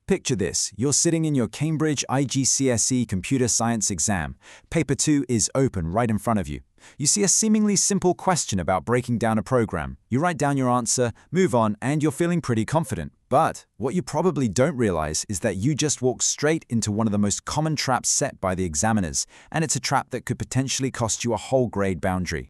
Picture this, you're sitting in your Cambridge IGCSE computer science exam. Paper 2 is open right in front of you. You see a seemingly simple question about breaking down a program. You write down your answer, move on, and you're feeling pretty confident. But what you probably don't realize is that you just walked straight into one of the most common traps set by the examiners, and it's a trap that could potentially cost you a whole grade boundary.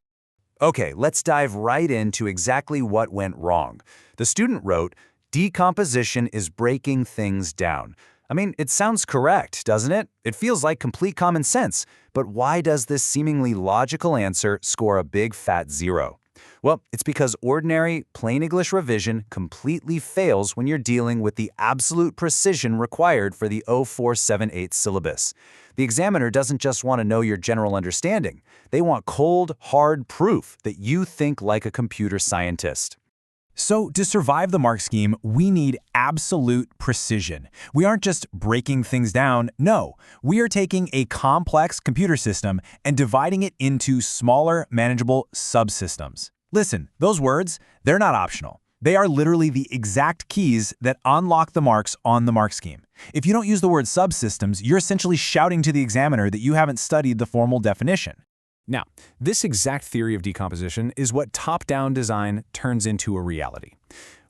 Okay, let's dive right into exactly what went wrong. The student wrote, "Decomposition is breaking things down." I mean, it sounds correct, doesn't it? It feels like complete common sense. But why does this seemingly logical answer score a big fat 0? Well, it's because ordinary, plain English revision completely fails when you're dealing with the absolute precision required for the 0478 syllabus. The examiner doesn't just want to know your general understanding. They want cold, hard proof that you think like a computer scientist. So to survive the mark scheme, we need absolute precision. We aren't just breaking things down, no. We are taking a complex computer system and dividing it into smaller, manageable subsystems. Listen, those words, they're not optional. They are literally the exact keys that unlock the marks on the mark scheme. If you don't use the word subsystems, you're essentially shouting to the examiner that you haven't studied the formal definition. Now, this exact theory of decomposition is what top-down design turns into a reality.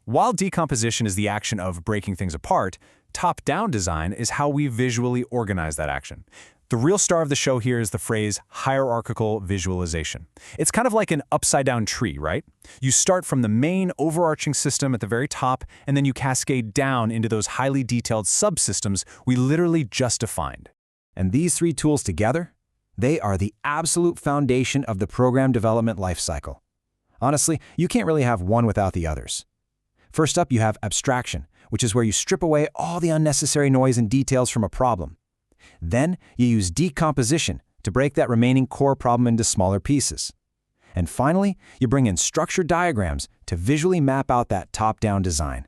While decomposition is the action of breaking things apart, top-down design is how we visually organize that action. The real star of the show here is the phrase hierarchical visualization. It's kind of like an upside-down tree, right? You start from the main overarching system at the very top, and then you cascade down into those highly detailed subsystems we literally just defined. And these three tools together, they are the absolute foundation of the program development lifecycle. Honestly, you can't really have one without the others. First up, you have abstraction, which is where you strip away all the unnecessary noise and details from a problem. Then, you use decomposition to break that remaining core problem into smaller pieces. And finally, you bring in structured diagrams to visually map out that top-down design.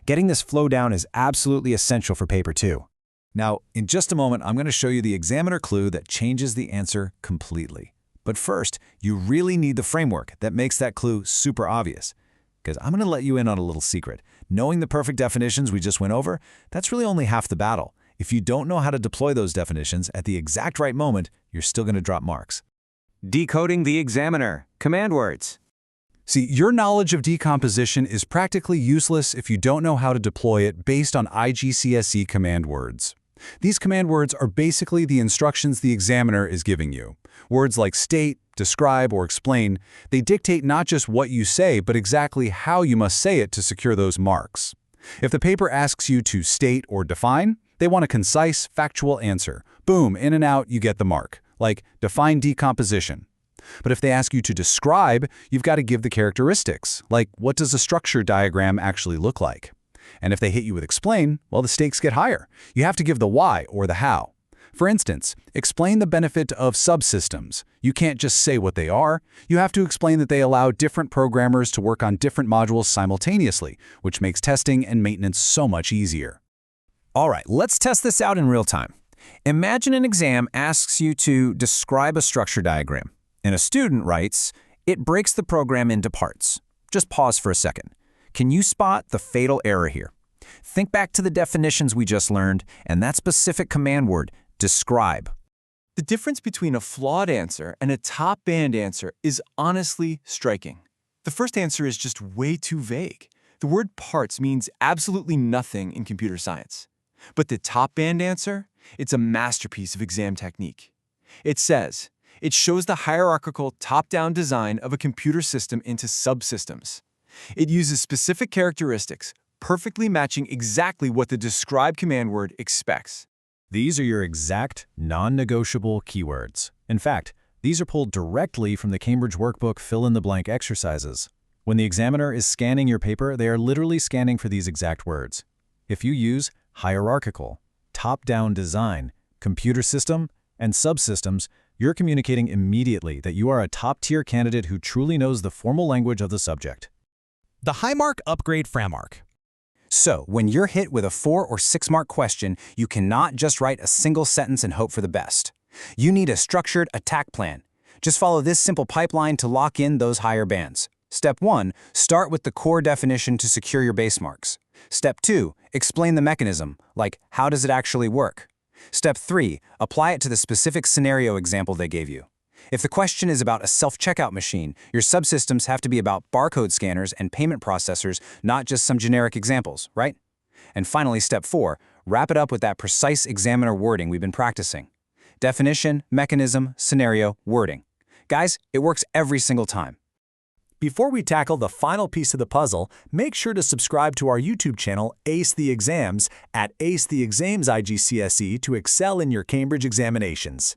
Getting this flow down is absolutely essential for Paper 2. Now, in just a moment, I'm going to show you the examiner clue that changes the answer completely. But first, you really need the framework that makes that clue super obvious. Because I'm going to let you in on a little secret. Knowing the perfect definitions we just went over, that's really only half the battle. If you don't know how to deploy those definitions at the exact right moment, you're still going to drop marks. Decoding the examiner. Command words. See, your knowledge of decomposition is practically useless if you don't know how to deploy it based on IGCSE command words. These command words are basically the instructions the examiner is giving you. Words like state, describe, or explain, they dictate not just what you say, but exactly how you must say it to secure those marks. If the paper asks you to state or define, they want a concise, factual answer. Boom, in and out, you get the mark. Like, define decomposition. But if they ask you to describe, you've got to give the characteristics. Like, what does a structure diagram actually look like? And if they hit you with explain, well, the stakes get higher. You have to give the why or the how. For instance, explain the benefit of subsystems. You can't just say what they are. You have to explain that they allow different programmers to work on different modules simultaneously, which makes testing and maintenance so much easier. All right, let's test this out in real time. Imagine an exam asks you to describe a structure diagram, and a student writes, "It breaks the program into parts." Just pause for a second. Can you spot the fatal error here? Think back to the definitions we just learned, and that specific command word, describe. The difference between a flawed answer and a top-band answer is honestly striking. The first answer is just way too vague. The word parts means absolutely nothing in computer science. But the top-band answer, it's a masterpiece of exam technique. It says, it shows the hierarchical top-down design of a computer system into subsystems. It uses specific characteristics, perfectly matching exactly what the describe command word expects. These are your exact, non-negotiable keywords. In fact, these are pulled directly from the Cambridge Workbook fill-in-the-blank exercises. When the examiner is scanning your paper, they are literally scanning for these exact words. If you use hierarchical, top-down design, computer system, and subsystems, you're communicating immediately that you are a top-tier candidate who truly knows the formal language of the subject. The Highmark Upgrade Framework. So, when you're hit with a 4 or 6 mark question, you cannot just write a single sentence and hope for the best. You need a structured attack plan. Just follow this simple pipeline to lock in those higher bands. Step 1, start with the core definition to secure your base marks. Step 2, explain the mechanism, like how does it actually work? Step 3, apply it to the specific scenario example they gave you. If the question is about a self-checkout machine, your subsystems have to be about barcode scanners and payment processors, not just some generic examples, right? And finally, step 4, wrap it up with that precise examiner wording we've been practicing. Definition, mechanism, scenario, wording. Guys, it works every single time. Before we tackle the final piece of the puzzle, make sure to subscribe to our YouTube channel, Ace the Exams, at Ace the Exams IGCSE to excel in your Cambridge examinations.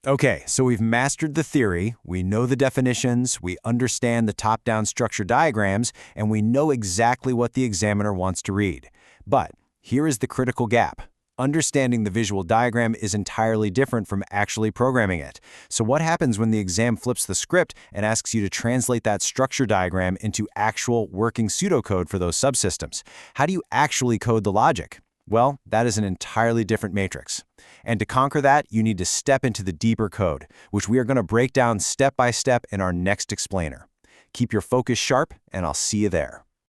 Okay, so we've mastered the theory, we know the definitions, we understand the top-down structure diagrams, and we know exactly what the examiner wants to read. But here is the critical gap. Understanding the visual diagram is entirely different from actually programming it. So what happens when the exam flips the script and asks you to translate that structure diagram into actual working pseudocode for those subsystems? How do you actually code the logic? Well, that is an entirely different matrix. And to conquer that, you need to step into the deeper code, which we are going to break down step by step in our next explainer. Keep your focus sharp, and I'll see you there.